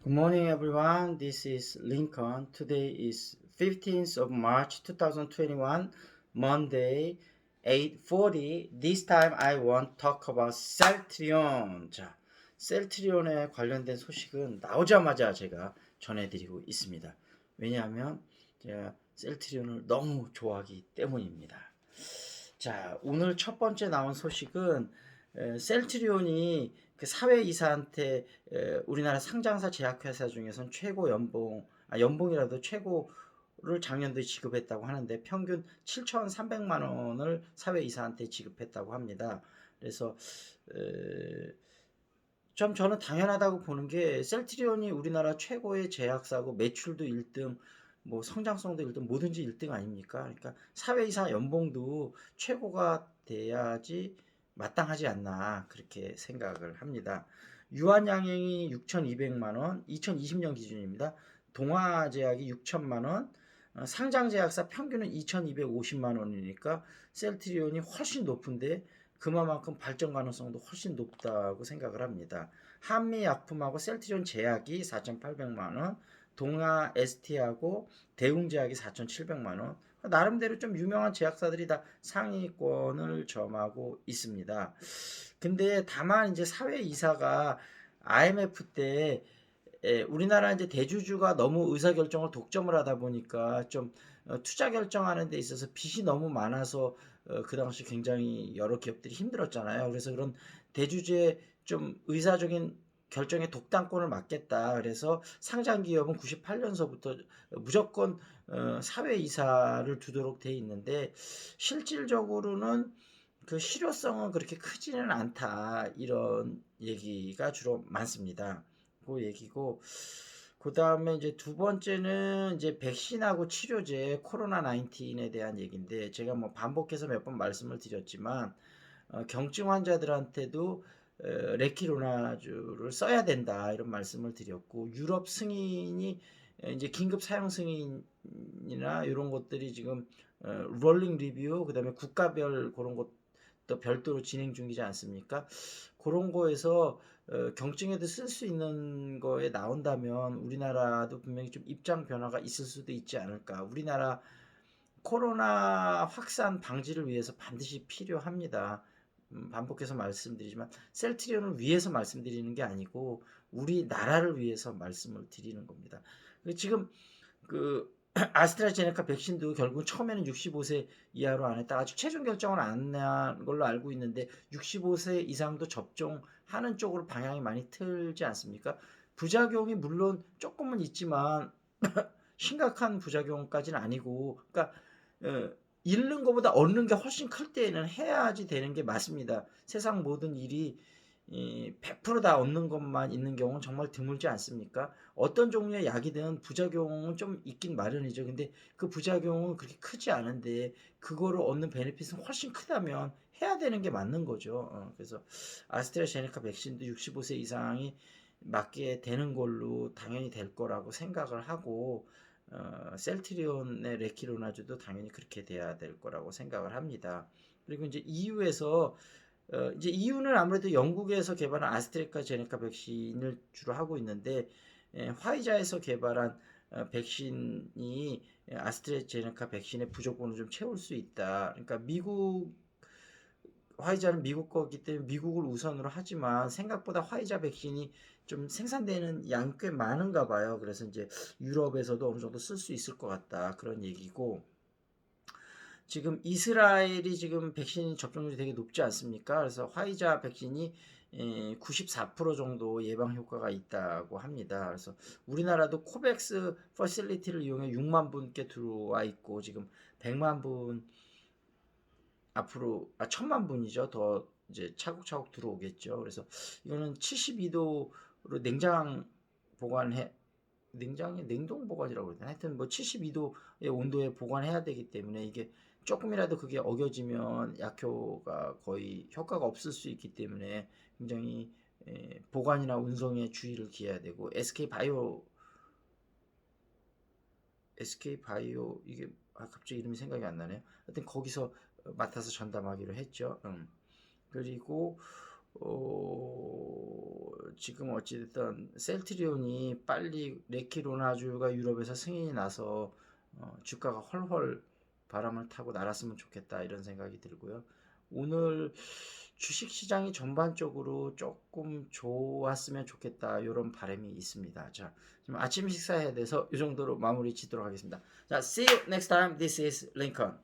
Good morning, everyone. This is Lincoln. Today is 15th of March 2021, Monday, 8:40. This time I want to talk about 셀트리온. 자, 셀트리온에 관련된 소식은 나오자마자 제가 전해드리고 있습니다. 왜냐하면 제가 셀트리온을 너무 좋아하기 때문입니다. 자, 오늘 첫 번째 나온 소식은 셀트리온이 그 사회이사한테 우리나라 상장사 제약회사 중에선 최고 연봉이라도 최고를 작년도에 지급했다고 하는데 평균 7,300만 원을 사회이사한테 지급했다고 합니다. 그래서 좀 저는 당연하다고 보는 게 셀트리온이 우리나라 최고의 제약사고 매출도 1등, 뭐 성장성도 1등, 뭐든지 1등 아닙니까? 그러니까 사회이사 연봉도 최고가 돼야지 마땅하지 않나 그렇게 생각을 합니다. 유한양행이 6,200만 원, 2020년 기준입니다. 동아제약이 6천만 원, 상장제약사 평균은 2,250만 원이니까 셀트리온이 훨씬 높은데 그만큼 발전 가능성도 훨씬 높다고 생각을 합니다. 한미약품하고 셀트리온 제약이 4,800만 원, 동아 ST하고 대웅제약이 4,700만 원. 나름대로 좀 유명한 제약사들이 다 상위권을 점하고 있습니다. 근데 다만 이제 사회이사가 IMF 때 우리나라 이제 대주주가 너무 의사결정을 독점을 하다 보니까 좀 투자 결정하는 데 있어서 빚이 너무 많아서 그 당시 굉장히 여러 기업들이 힘들었잖아요. 그래서 그런 대주주의 좀 의사적인 결정에 독단권을 맡겠다. 그래서 상장 기업은 98년서부터 무조건 사회이사를 두도록 돼 있는데 실질적으로는 그 실효성은 그렇게 크지는 않다. 이런 얘기가 주로 많습니다. 그 얘기고 그 다음에 이제 두 번째는 이제 백신하고 치료제 코로나 19에 대한 얘기인데 제가 뭐 반복해서 몇 번 말씀을 드렸지만 경증 환자들한테도 레키로나주를 써야 된다 이런 말씀을 드렸고 유럽 승인이 이제 긴급 사용 승인이나 이런 것들이 지금 롤링 리뷰 그다음에 국가별 그런 것도 별도로 진행 중이지 않습니까? 그런 거에서 경증에도 쓸 수 있는 거에 나온다면 우리나라도 분명히 좀 입장 변화가 있을 수도 있지 않을까. 우리나라 코로나 확산 방지를 위해서 반드시 필요합니다. 반복해서 말씀드리지만 셀트리온을 위해서 말씀드리는 게 아니고 우리나라를 위해서 말씀을 드리는 겁니다. 지금 그 아스트라제네카 백신도 결국 처음에는 65세 이하로 안 했다. 아직 최종 결정을 안 한 걸로 알고 있는데 65세 이상도 접종하는 쪽으로 방향이 많이 틀지 않습니까? 부작용이 물론 조금은 있지만 심각한 부작용까지는 아니고, 그러니까 잃는 것보다 얻는 게 훨씬 클 때에는 해야지 되는 게 맞습니다. 세상 모든 일이 100%다 얻는 것만 있는 경우는 정말 드물지 않습니까? 어떤 종류의 약이든 부작용은 좀 있긴 마련이죠. 근데 그 부작용은 그렇게 크지 않은데 그거를 얻는 베네핏은 훨씬 크다면 해야 되는 게 맞는 거죠. 그래서 아스트라제네카 백신도 65세 이상이 맞게 되는 걸로 당연히 될 거라고 생각을 하고 셀트리온의 레키로나주도 당연히 그렇게 돼야 될 거라고 생각을 합니다. 그리고 이제 EU에서 이제 EU는 아무래도 영국에서 개발한 아스트라제네카 백신을 주로 하고 있는데 화이자에서 개발한 백신이 아스트라제네카 백신의 부족분을 좀 채울 수 있다. 그러니까 미국 화이자는 미국 거기 때문에 미국을 우선으로 하지만 생각보다 화이자 백신이 좀 생산되는 양이 꽤 많은가 봐요. 그래서 이제 유럽에서도 어느 정도 쓸 수 있을 것 같다. 그런 얘기고. 지금 이스라엘이 지금 백신 접종률이 되게 높지 않습니까? 그래서 화이자 백신이 94% 정도 예방 효과가 있다고 합니다. 그래서 우리나라도 코백스 퍼실리티를 이용해 6만 분께 들어와 있고 지금 100만 분 앞으로 1000만 분이죠. 더 이제 차곡차곡 들어오겠죠. 그래서 이거는 72도로 냉장 보관해 냉장이 냉동 보관이라고 그러나 하여튼 뭐 72도의 온도에 보관해야 되기 때문에 이게 조금이라도 그게 어겨지면 약효가 거의 효과가 없을 수 있기 때문에 굉장히 보관이나 운송에 주의를 기해야 되고 SK 바이오 이게 갑자기 이름이 생각이 안 나네요. 하여튼 거기서 맡아서 전담하기로 했죠. 그리고 지금 어찌됐든 셀트리온이 빨리 레키로나주가 유럽에서 승인이 나서 주가가 헐헐 바람을 타고 날았으면 좋겠다 이런 생각이 들고요. 오늘 주식시장이 전반적으로 조금 좋았으면 좋겠다 이런 바람이 있습니다. 자, 지금 아침 식사에 대해서 이 정도로 마무리 짓도록 하겠습니다. 자, see you next time. This is Lincoln.